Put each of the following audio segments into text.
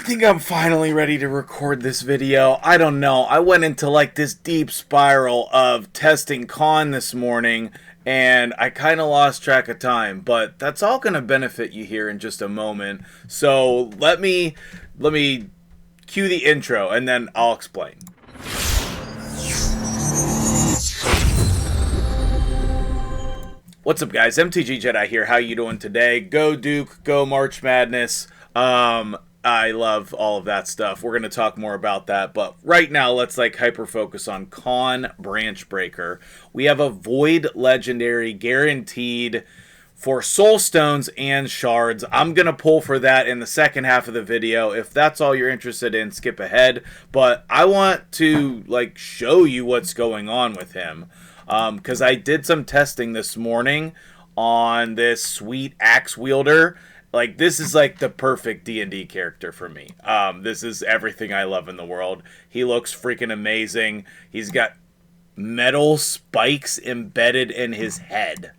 think I'm finally ready to record this video. I don't know. I went into like this deep spiral of testing Kawn this morning and I kind of lost track of time, but that's all going to benefit you here in just a moment. So let me cue the intro and then I'll explain. What's up, guys? MtgJedi here. How you doing today? Go Duke, go March Madness. I love all of that stuff. We're going to talk more about that, but right now let's hyper focus on Kawn Branchbreaker. We have a Void Legendary guaranteed for Soul Stones and Shards. I'm going to pull for that in the second half of the video. If that's all you're interested in, skip ahead, but I want to show you what's going on with him. Because I did some testing this morning on this sweet axe wielder. This is the perfect D&D character for me. This is everything I love in the world. He looks freaking amazing. He's got metal spikes embedded in his head.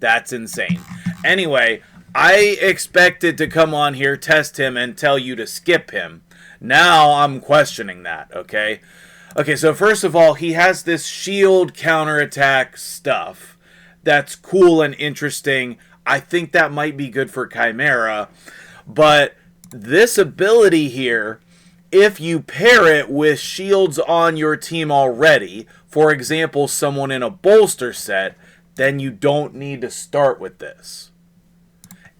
That's insane. Anyway, I expected to come on here, test him, and tell you to skip him. Now I'm questioning that, okay? Okay, so first of all, he has this shield counterattack stuff that's cool and interesting. I think that might be good for Chimera, but this ability here, if you pair it with shields on your team already, for example, someone in a bolster set, then you don't need to start with this.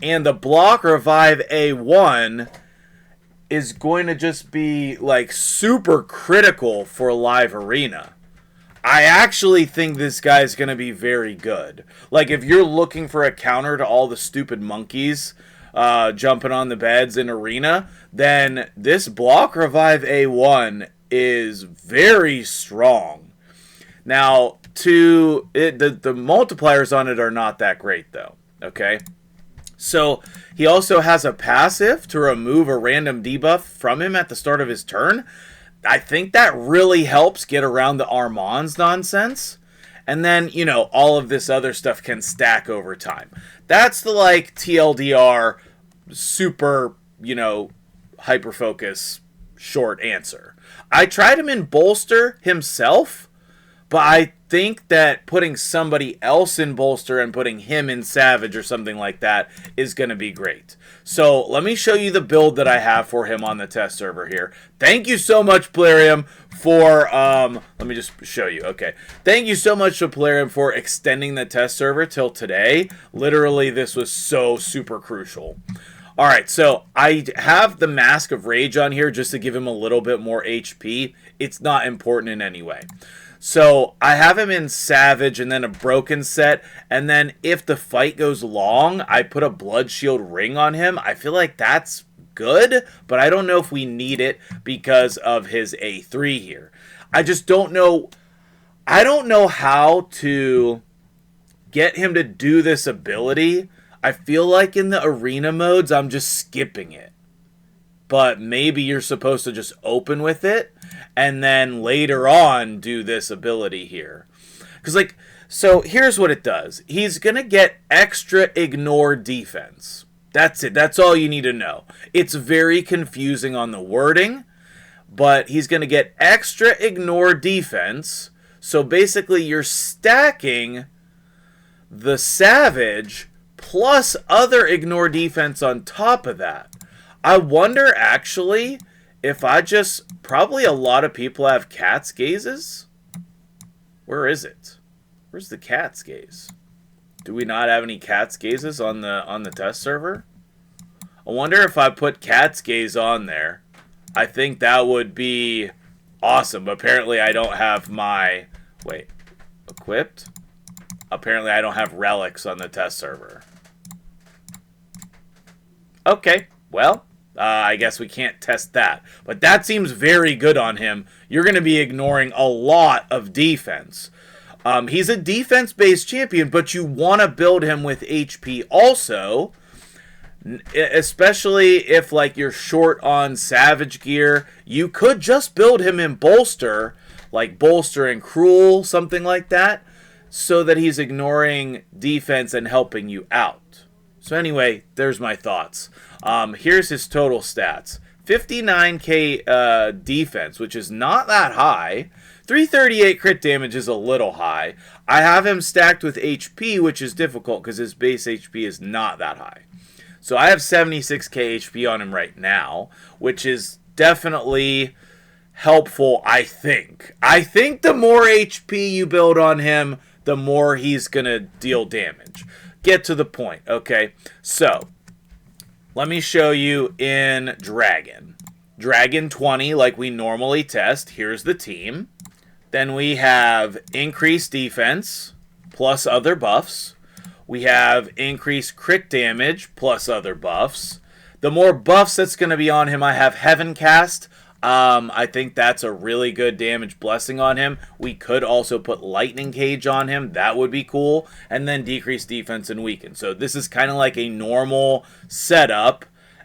And the block revive A1 is going to just be super critical for live arena. I actually think this guy's going to be very good. If you're looking for a counter to all the stupid monkeys jumping on the beds in arena, then this block revive A1 is very strong. Now, the multipliers on it are not that great though, okay? So he also has a passive to remove a random debuff from him at the start of his turn. I think that really helps get around the Armand's nonsense. And then, all of this other stuff can stack over time. That's the TLDR super, hyper-focus short answer. I tried him in bolster himself, but I think that putting somebody else in bolster and putting him in savage or something like that is going to be great. So let me show you the build that I have for him on the test server here. Thank you so much, Plarium, for let me just show you. Okay, thank you so much to Plarium for extending the test server till today. Literally, this was so super crucial. All right, so I have the Mask of Rage on here just to give him a little bit more HP. It's not important in any way. So I have him in Savage and then a Broken set. And then if the fight goes long, I put a Blood Shield ring on him. I feel like that's good, but I don't know if we need it because of his A3 here. I just don't know. I don't know how to get him to do this ability. I feel like in the arena modes, I'm just skipping it. But maybe you're supposed to just open with it and then later on do this ability here. Because so here's what it does. He's going to get extra ignore defense. That's it. That's all you need to know. It's very confusing on the wording, but he's going to get extra ignore defense. So basically you're stacking the Savage plus other ignore defense on top of that. I wonder, actually, if probably a lot of people have cat's gazes. Where is it? Where's the cat's gaze? Do we not have any cat's gazes on the test server? I wonder if I put cat's gaze on there. I think that would be awesome. But apparently I don't have my... Wait. Equipped? Apparently I don't have relics on the test server. Okay. Well... I guess we can't test that. But that seems very good on him. You're going to be ignoring a lot of defense. He's a defense-based champion, but you want to build him with HP also. Especially if you're short on Savage gear. You could just build him in bolster. Bolster and Cruel, something like that. So that he's ignoring defense and helping you out. So anyway, there's my thoughts. Here's his total stats. 59k defense, which is not that high. 338 crit damage is a little high. I have him stacked with HP, which is difficult because his base HP is not that high. So I have 76k HP on him right now, which is definitely helpful, I think. I think the more HP you build on him, the more he's going to deal damage. Get to the point, okay? So, let me show you in Dragon. Dragon 20, like we normally test. Here's the team. Then we have increased defense plus other buffs. We have increased crit damage plus other buffs. The more buffs that's going to be on him, I have Heaven Cast. I think that's a really good damage blessing on him. We could also put Lightning Cage on him. That would be cool. And then decrease defense and weaken. So this is kind of like a normal setup.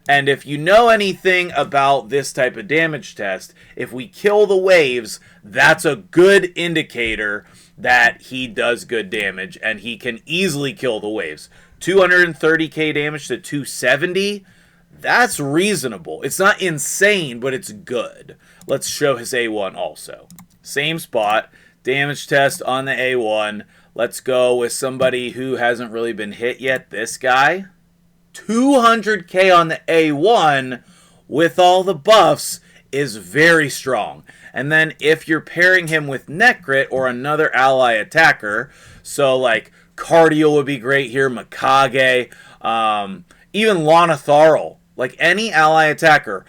And if you know anything about this type of damage test, if we kill the waves, that's a good indicator that he does good damage, and he can easily kill the waves. 230k damage to 270, that's reasonable. It's not insane, but it's good. Let's show his A1 also. Same spot, damage test on the A1. Let's go with somebody who hasn't really been hit yet, this guy. 200k on the A1 with all the buffs is very strong. And then if you're pairing him with Necrit or another ally attacker, so like Cardio would be great here, Mikage, even Lana Tharl, like any ally attacker.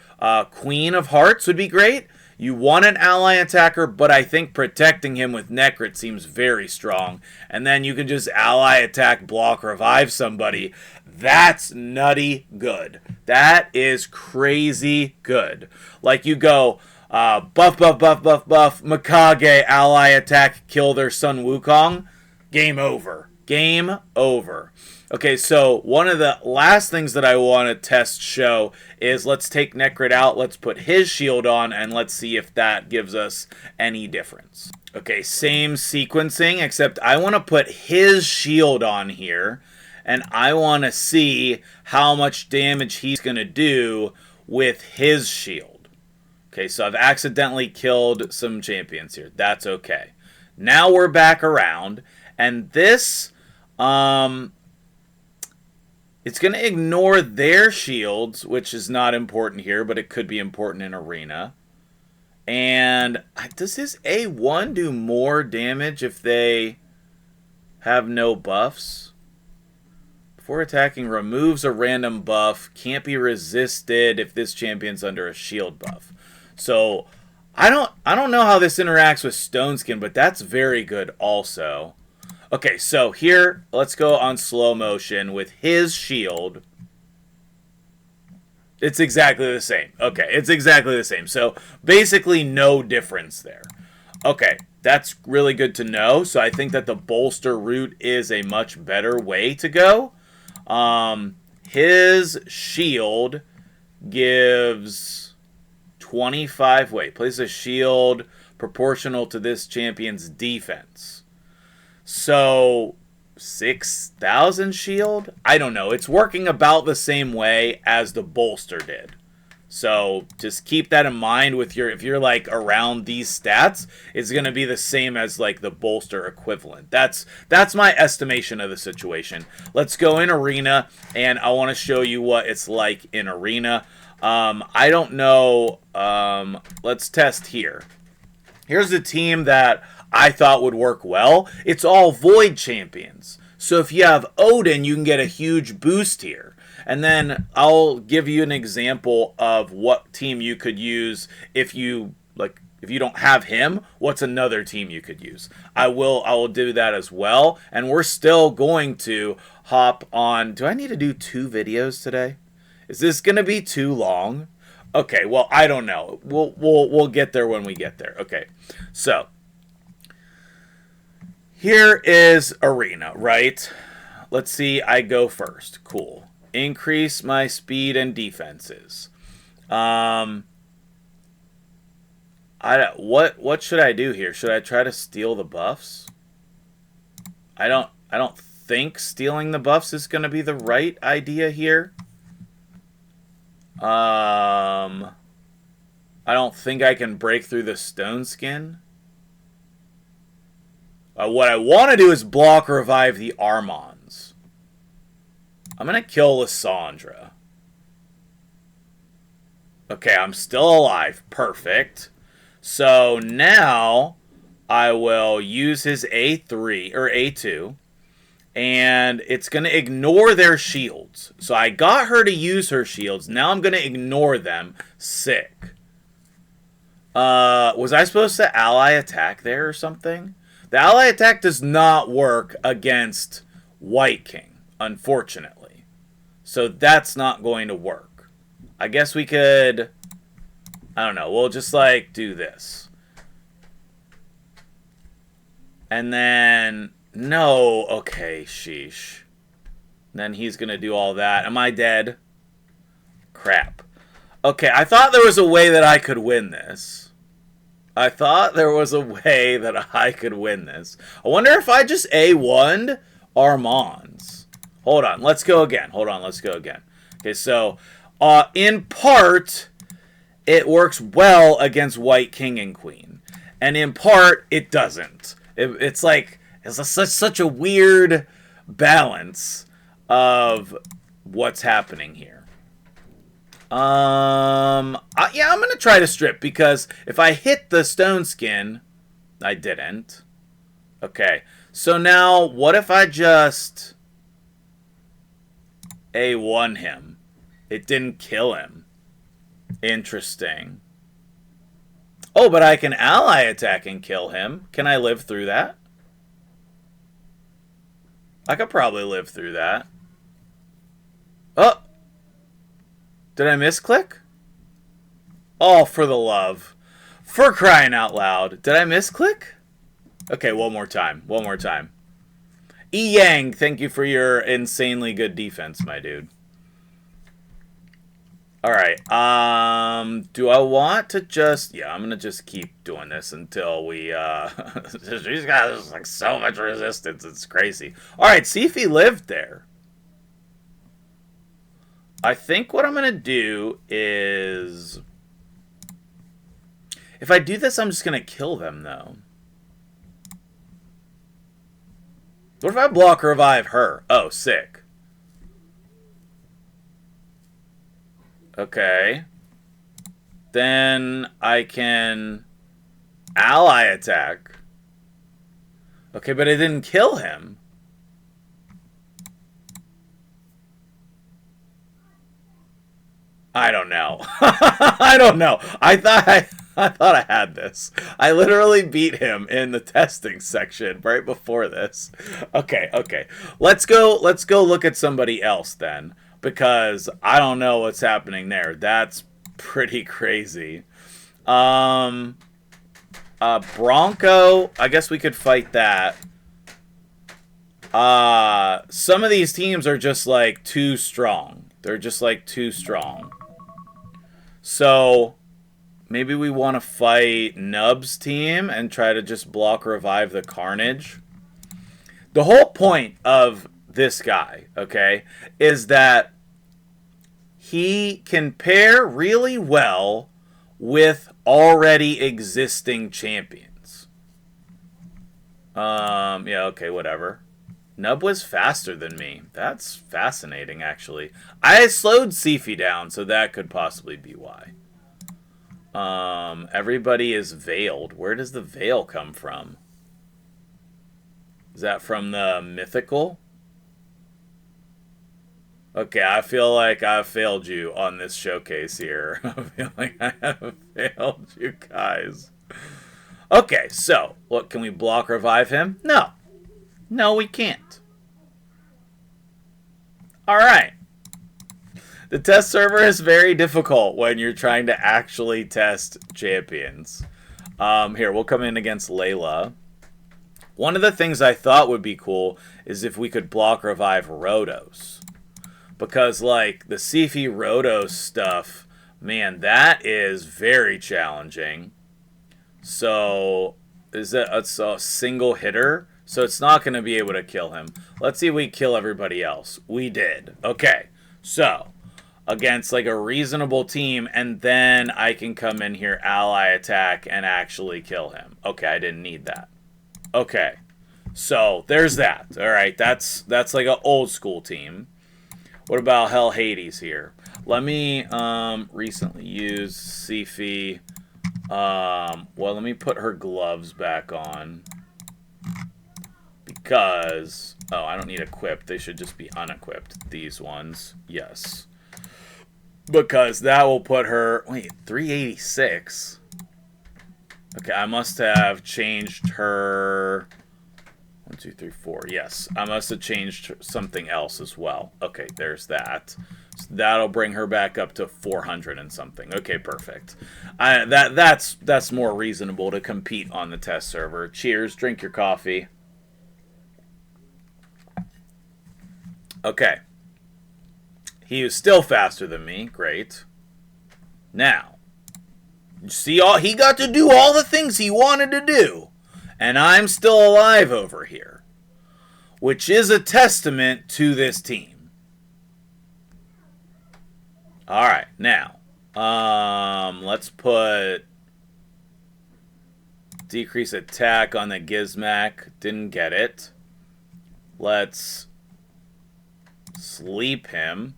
Queen of Hearts would be great. You want an ally attacker, but I think protecting him with Necrit seems very strong. And then you can just ally attack, block, revive somebody. That's nutty good. That is crazy good. Like you go buff, buff, buff, buff, buff, Mikage, ally attack, kill their son Wukong. Game over. Game over. Okay, so one of the last things that I want to test show is let's take Necrit out, let's put his shield on, and let's see if that gives us any difference. Okay, same sequencing, except I want to put his shield on here, and I want to see how much damage he's going to do with his shield. Okay, so I've accidentally killed some champions here. That's okay. Now we're back around, and this, it's going to ignore their shields, which is not important here, but it could be important in Arena. And does his A1 do more damage if they have no buffs? Before attacking, removes a random buff. Can't be resisted if this champion's under a shield buff. So, I don't know how this interacts with Stone Skin, but that's very good also. Okay, so here, let's go on slow motion with his shield. It's exactly the same. Okay, it's exactly the same. So, basically no difference there. Okay, that's really good to know. So, I think that the bolster route is a much better way to go. His shield gives 25... Wait, places a shield proportional to this champion's defense. So, 6,000 shield? I don't know. It's working about the same way as the bolster did. So, just keep that in mind with your, if you're like around these stats, it's going to be the same as like the bolster equivalent. That's my estimation of the situation. Let's go in Arena, and I want to show you what it's like in Arena. I don't know. Let's test here. Here's the team that I thought would work well. It's all Void champions. So if you have Odin, you can get a huge boost here. And then I'll give you an example of what team you could use if you don't have him. What's another team you could use? I will do that as well. And we're still going to hop on. Do I need to do 2 videos today? Is this going to be too long? Okay, well, I don't know. We'll get there when we get there. Okay. So, here is Arena, right? Let's see, I go first. Cool. Increase my speed and defenses. What should I do here? Should I try to steal the buffs? I don't think stealing the buffs is going to be the right idea here. I don't think I can break through the stone skin. What I want to do is block or revive the Armons. I'm going to kill Lysandra. Okay, I'm still alive. Perfect. So now I will use his A3 or A2. And it's going to ignore their shields. So I got her to use her shields. Now I'm going to ignore them. Sick. Was I supposed to ally attack there or something? The ally attack does not work against White King, unfortunately. So that's not going to work. I guess we could... I don't know. We'll just, like, do this. And then... No. Okay, sheesh. Then he's going to do all that. Am I dead? Crap. Okay, I thought there was a way that I could win this. I thought there was a way that I could win this. I wonder if I just A1'd Armands. Hold on, let's go again. Hold on, let's go again. Okay, so, in part, it works well against White King and Queen. And in part, it doesn't. It's like, it's such a weird balance of what's happening here. Yeah, I'm gonna try to strip, because if I hit the stone skin, I didn't. Okay, so now what if I just A1 him? It didn't kill him. Interesting. Oh, but I can ally attack and kill him. Can I live through that? I could probably live through that. Oh! Did I misclick? Oh, for the love. For crying out loud. Did I misclick? Okay, one more time. One more time. E Yang, thank you for your insanely good defense, my dude. Alright, do I want to just... Yeah, I'm gonna just keep doing this until we, these guys, like, so much resistance, it's crazy. Alright, see if he lived there. I think what I'm gonna do is... If I do this, I'm just gonna kill them, though. What if I block or revive her? Oh, sick. Okay. Then I can ally attack. Okay, but it didn't kill him. I don't know. I don't know. I thought I had this. I literally beat him in the testing section right before this. Okay, okay. Let's go look at somebody else then, because I don't know what's happening there. That's pretty crazy. Bronco, I guess we could fight that. Some of these teams are just like too strong. They're just like too strong. So maybe we want to fight Nub's team and try to just block or revive the Carnage. The whole point of this guy, okay, is that he can pair really well with already existing champions. Yeah, okay, whatever. Nub was faster than me. That's fascinating, actually. I slowed Sifi down, so that could possibly be why. Everybody is veiled. Where does the veil come from? Is that from the mythical? Okay, I feel like I've failed you on this showcase here. I feel like I have failed you guys. Okay, so, what, can we block revive him? No. No, we can't. Alright. The test server is very difficult when you're trying to actually test champions. Here, we'll come in against Layla. One of the things I thought would be cool is if we could block revive Rhodos. Because, like, the Sifi Rhodos stuff, man, that is very challenging. So, is that a single hitter? So it's not going to be able to kill him. Let's see if we kill everybody else. We did. Okay. So, against like a reasonable team, and then I can come in here, ally attack, and actually kill him. Okay, I didn't need that. Okay. So, there's that. Alright, that's like an old school team. What about Hell Hades here? Let me recently use Sifi. Well, let me put her gloves back on. Because, oh, I don't need equipped. They should just be unequipped. These ones. Yes. Because that will put her... Wait, 386? Okay, I must have changed her... 1, 2, 3, 4. Yes, I must have changed something else as well. Okay, there's that. So that'll bring her back up to 400 and something. Okay, perfect. That's more reasonable to compete on the test server. Cheers, drink your coffee. Okay. He was still faster than me. Great. Now, see, he got to do all the things he wanted to do. And I'm still alive over here. Which is a testament to this team. Alright, now. Let's put... decrease attack on the Gizmac. Didn't get it. Let's... sleep him.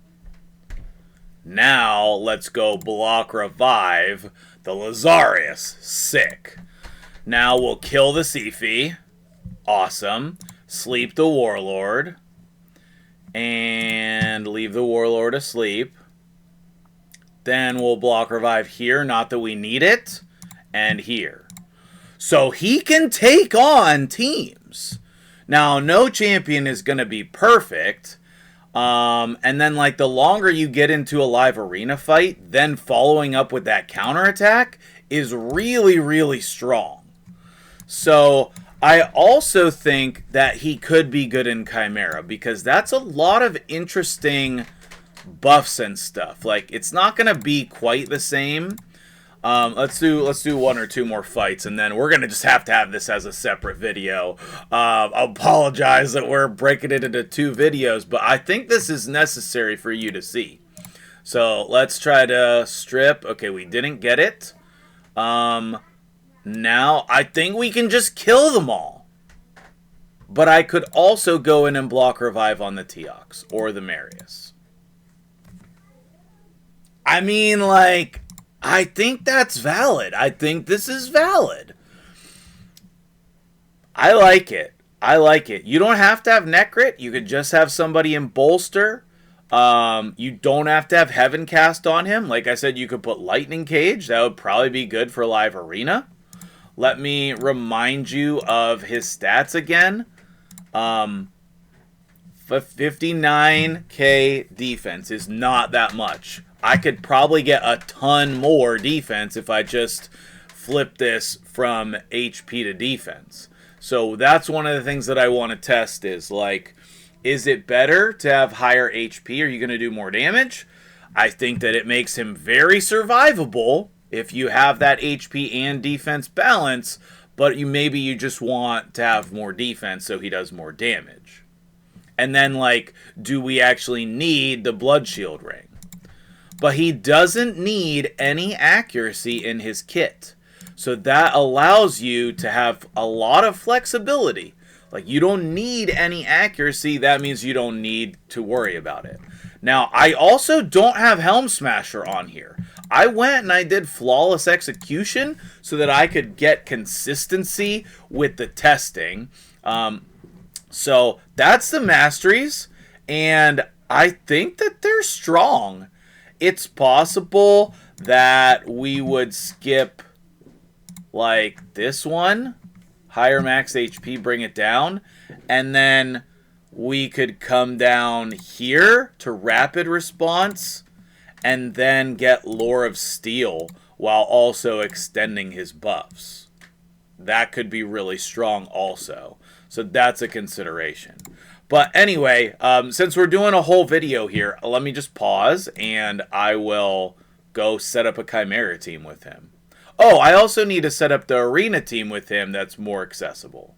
Now, let's go block revive the Lazarus. Sick. Now we'll kill the Sifi. Awesome. Sleep the Warlord. And leave the Warlord asleep. Then we'll block revive here. Not that we need it. And here. So he can take on teams. Now, no champion is going to be perfect. And then, like, the longer you get into a live arena fight, then following up with that counterattack is really, really strong. So, I also think that he could be good in Chimera, because that's a lot of interesting buffs and stuff. Like, it's not going to be quite the same. Let's do 1 or 2 more fights, and then we're gonna just have to have this as a separate video. I apologize that we're breaking it into 2 videos, but I think this is necessary for you to see. So let's try to strip. Okay, we didn't get it. Now I think we can just kill them all. But I could also go in and block revive on the Teox or the Marius. I mean, like, I think that's valid. I think this is valid. I like it. I like it. You don't have to have Necrit. You could just have somebody in Bolster. You don't have to have Heaven Cast on him. Like I said, you could put Lightning Cage. That would probably be good for Live Arena. Let me remind you of his stats again. 59k defense is not that much. I could probably get a ton more defense if I just flip this from HP to defense. So that's one of the things that I want to test is, like, is it better to have higher HP? Are you going to do more damage? I think that it makes him very survivable if you have that HP and defense balance, but maybe you just want to have more defense so he does more damage. And then, like, do we actually need the Blood Shield Ring? But he doesn't need any accuracy in his kit. So that allows you to have a lot of flexibility. Like, you don't need any accuracy. That means you don't need to worry about it. Now, I also don't have Helm Smasher on here. I went and I did Flawless Execution so that I could get consistency with the testing. So that's the masteries. And I think that they're strong. It's possible that we would skip, like, this one. Higher max HP, bring it down. And then we could come down here to Rapid Response. And then get Lore of Steel while also extending his buffs. That could be really strong also. So that's a consideration. But anyway, since we're doing a whole video here, let me just pause and I will go set up a Chimera team with him. Oh, I also need to set up the Arena team with him that's more accessible.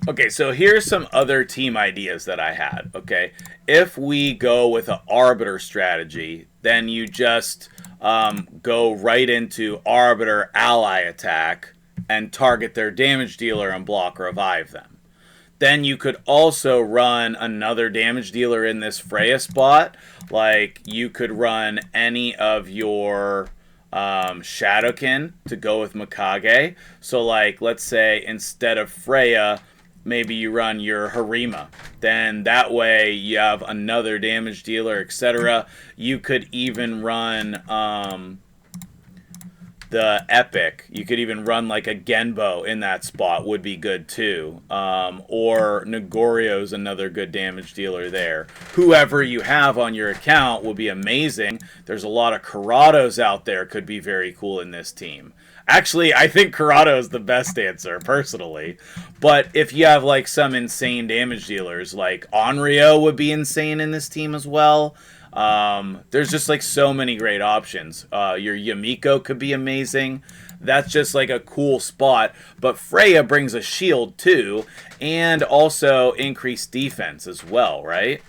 Okay, so here's some other team ideas that I had. Okay, if we go with an Arbiter strategy, then you just go right into Arbiter ally attack and target their damage dealer and block revive them. Then you could also run another damage dealer in this Freya spot. Like, you could run any of your Shadowkin to go with Mikage. So, like, let's say instead of Freya, maybe you run your Harima. Then that way you have another damage dealer, etc. You could even run the Epic. You could even run like a Genbo in that spot, would be good too. Or Nagorio's another good damage dealer there. Whoever you have on your account will be amazing. There's a lot of Karados out there, could be very cool in this team. Actually, I think Karado is the best answer, personally. But if you have, like, some insane damage dealers, like Onryo would be insane in this team as well. There's just, like, so many great options. Your Yamiko could be amazing. That's just, like, a cool spot. But Freya brings a shield, too, and also increased defense as well, right?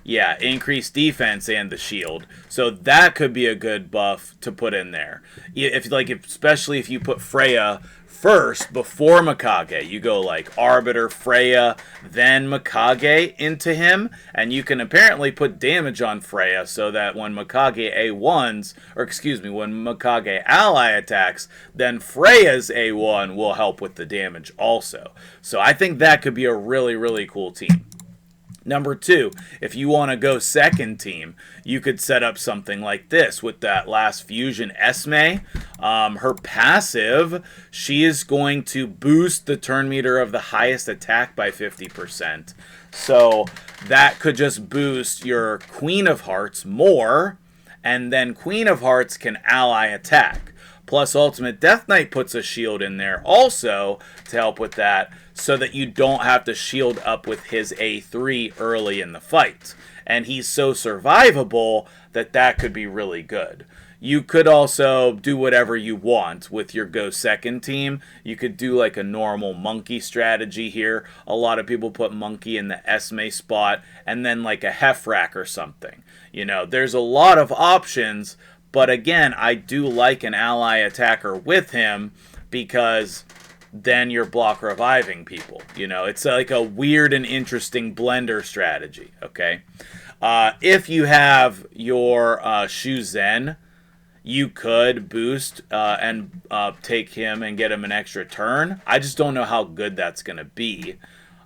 Yeah, increased defense and the shield. So that could be a good buff to put in there. Especially if you put Freya first before Mikage. You go like Arbiter, Freya, then Mikage into him, and you can apparently put damage on Freya so that when Mikage A1s, or excuse me, when Mikage ally attacks, then Freya's A1 will help with the damage also. So I think that could be a really, really cool team. Number two, if you want to go second team, you could set up something like this with that last fusion Esme. Her passive, she is going to boost the turn meter of the highest attack by 50%. So that could just boost your Queen of Hearts more, and then Queen of Hearts can ally attack. Plus, Ultimate Death Knight puts a shield in there also to help with that, so that you don't have to shield up with his A3 early in the fight. And he's so survivable that that could be really good. You could also do whatever you want with your go second team. You could do like a normal monkey strategy here. A lot of people put monkey in the Esme spot and then like a Hefrak or something. You know, there's a lot of options. But again, I do like an ally attacker with him because then you're block reviving people. You know, it's like a weird and interesting blender strategy, okay? If you have your Shu Zen, you could boost and take him and get him an extra turn. I just don't know how good that's going to be.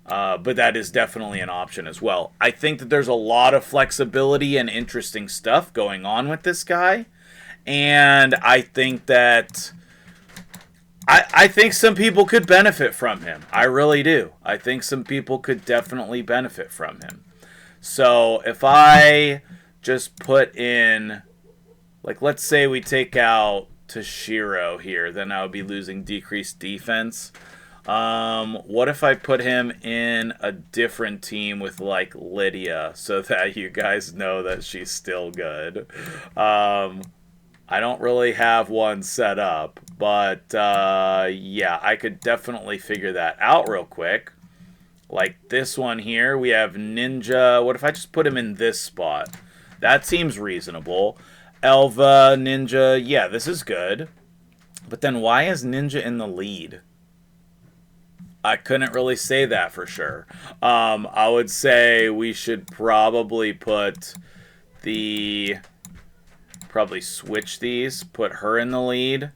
But that is definitely an option as well. I think that there's a lot of flexibility and interesting stuff going on with this guy. And I think that I think some people could benefit from him. I really do. I think some people could definitely benefit from him. So if I just put in, like, let's say we take out Toshiro here, then I would be losing decreased defense. What if I put him in a different team with, like, Lydia, so that you guys know that she's still good? I don't really have one set up, but yeah, I could definitely figure that out real quick. Like this one here, we have Ninja. What if I just put him in this spot? That seems reasonable. Elva, Ninja, yeah, this is good. But then why is Ninja in the lead? I couldn't really say that for sure. I would say we should probably put the... Probably switch these, put her in the lead,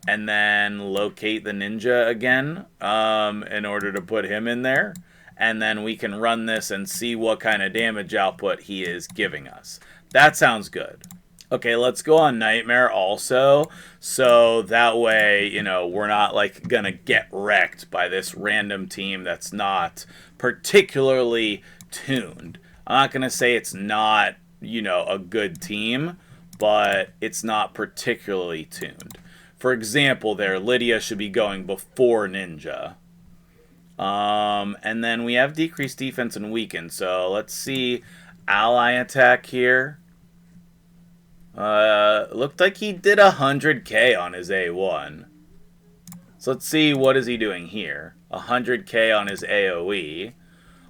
and then locate the ninja again in order to put him in there. And then we can run this and see what kind of damage output he is giving us. That sounds good. Okay, let's go on Nightmare also. So that way, you know, we're not like gonna get wrecked by this random team that's not particularly tuned. I'm not gonna say it's not, you know, a good team, but it's not particularly tuned. For example, there, Lydia should be going before Ninja. And then we have decreased defense and weaken. So let's see ally attack here. Looked like he did 100k on his A1. So let's see, what is he doing here? 100k on his AoE,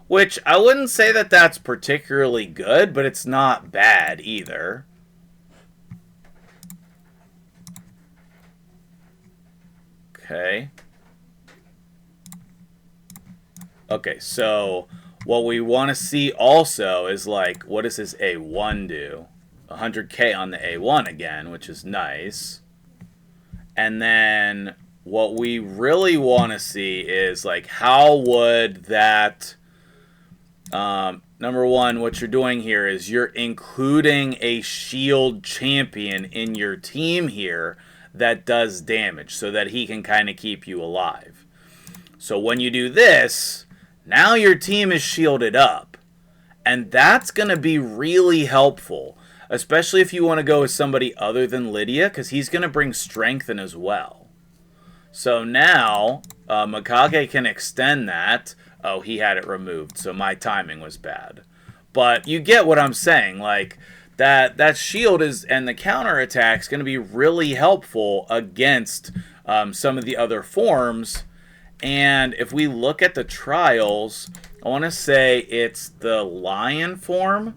which I wouldn't say that that's particularly good, but it's not bad either. Okay. Okay, so what we want to see also is, like, what does his A1 do? 100k on the A1 again, which is nice. And then what we really want to see is, like, how would that... number one, what you're doing here is you're including a shield champion in your team here that does damage so that he can kind of keep you alive. So when you do this, now your team is shielded up. And that's going to be really helpful, especially if you want to go with somebody other than Lydia, because he's going to bring strength in as well. So now, MtgJedi can extend that. Oh, he had it removed, so my timing was bad. But you get what I'm saying. Like, that shield is, and the counterattack is going to be really helpful against some of the other forms. And if we look at the trials, I want to say it's the lion form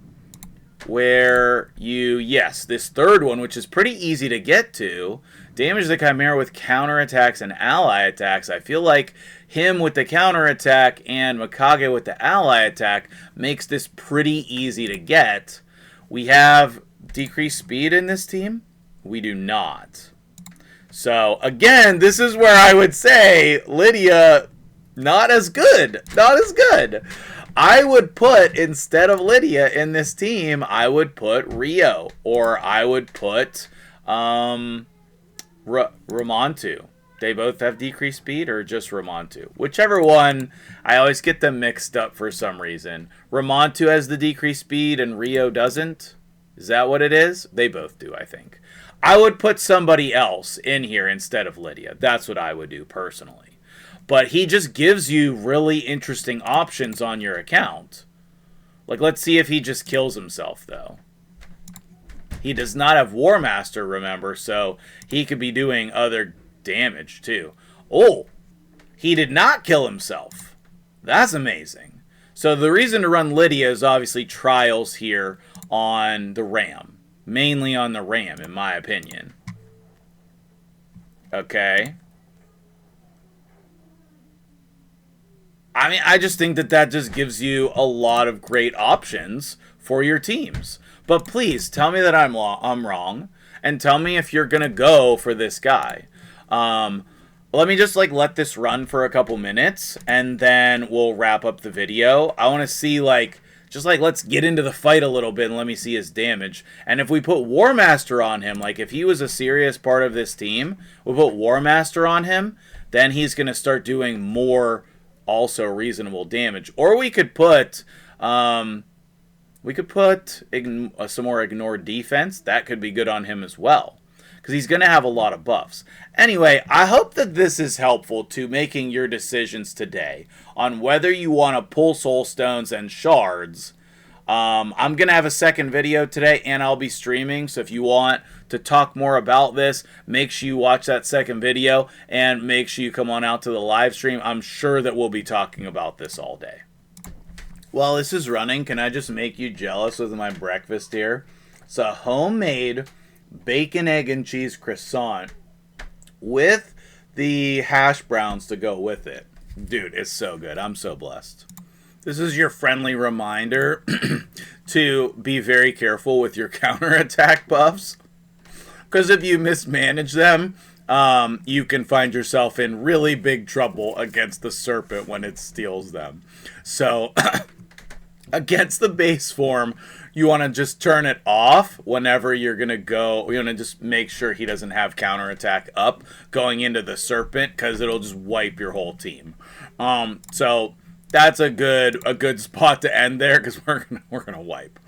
where you, yes, this third one, which is pretty easy to get to, damage the Chimera with counterattacks and ally attacks. I feel like him with the counterattack and MtgJedi with the ally attack makes this pretty easy to get. We have decreased speed in this team? We do not. So, again, this is where I would say Lydia, not as good. Not as good. I would put, instead of Lydia in this team, I would put Rio. Or I would put Ramontu. They both have decreased speed, or just Ramontu? Whichever one, I always get them mixed up for some reason. Ramontu has the decreased speed and Rio doesn't? Is that what it is? They both do, I think. I would put somebody else in here instead of Lydia. That's what I would do personally. But he just gives you really interesting options on your account. Like, let's see if he just kills himself, though. He does not have War Master, remember, so he could be doing other damage, too. Oh, he did not kill himself. That's amazing. So the reason to run Lydia is obviously trials here on the Ram. Mainly on the Ram, in my opinion. Okay. I mean, I just think that just gives you a lot of great options for your teams. But please, tell me that I'm wrong. And tell me if you're going to go for this guy. Let me just, like, let this run for a couple minutes. And then we'll wrap up the video. I want to see, like... Just, like, let's get into the fight a little bit and let me see his damage. And if we put War Master on him, like, if he was a serious part of this team, we put War Master on him, then he's going to start doing more also reasonable damage. Or we could put, some more ignored defense. That could be good on him as well, because he's going to have a lot of buffs. Anyway, I hope that this is helpful to making your decisions today on whether you want to pull soul stones and shards. I'm going to have a second video today, and I'll be streaming, so if you want to talk more about this, make sure you watch that second video, and make sure you come on out to the live stream. I'm sure that we'll be talking about this all day. While this is running, can I just make you jealous with my breakfast here? It's a homemade bacon, egg, and cheese croissant with the hash browns to go with it. Dude, it's so good. I'm so blessed. This is your friendly reminder to be very careful with your counterattack buffs, because if you mismanage them, you can find yourself in really big trouble against the serpent when it steals them. So, against the base form, you want to just turn it off whenever you're going to go. You want to just make sure he doesn't have counterattack up going into the serpent, because it'll just wipe your whole team. So that's a good spot to end there, because we're gonna wipe.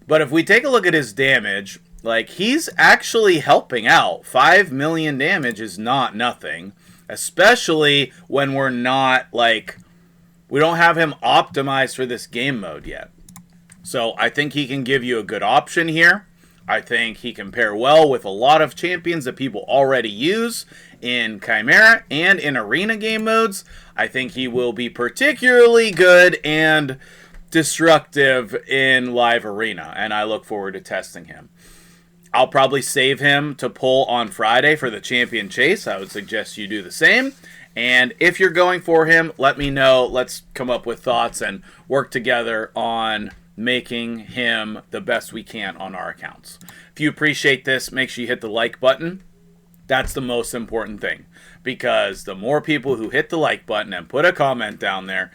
But if we take a look at his damage, like, he's actually helping out. 5 million damage is not nothing, especially when we're not, like, we don't have him optimized for this game mode yet. So I think he can give you a good option here. I think he can pair well with a lot of champions that people already use in Chimera and in arena game modes. I think he will be particularly good and destructive in live arena, and I look forward to testing him. I'll probably save him to pull on Friday for the champion chase. I would suggest you do the same. And if you're going for him, let me know. Let's come up with thoughts and work together on making him the best we can on our accounts. If you appreciate this, make sure you hit the like button. That's the most important thing, because the more people who hit the like button and put a comment down there,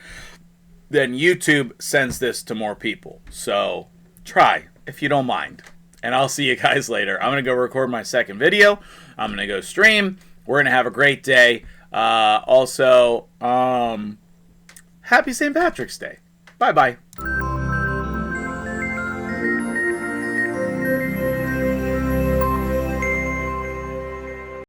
then YouTube sends this to more people. So try, if you don't mind. And I'll see you guys later. I'm going to go record my second video. I'm going to go stream. We're going to have a great day. Also, happy St. Patrick's Day. Bye-bye.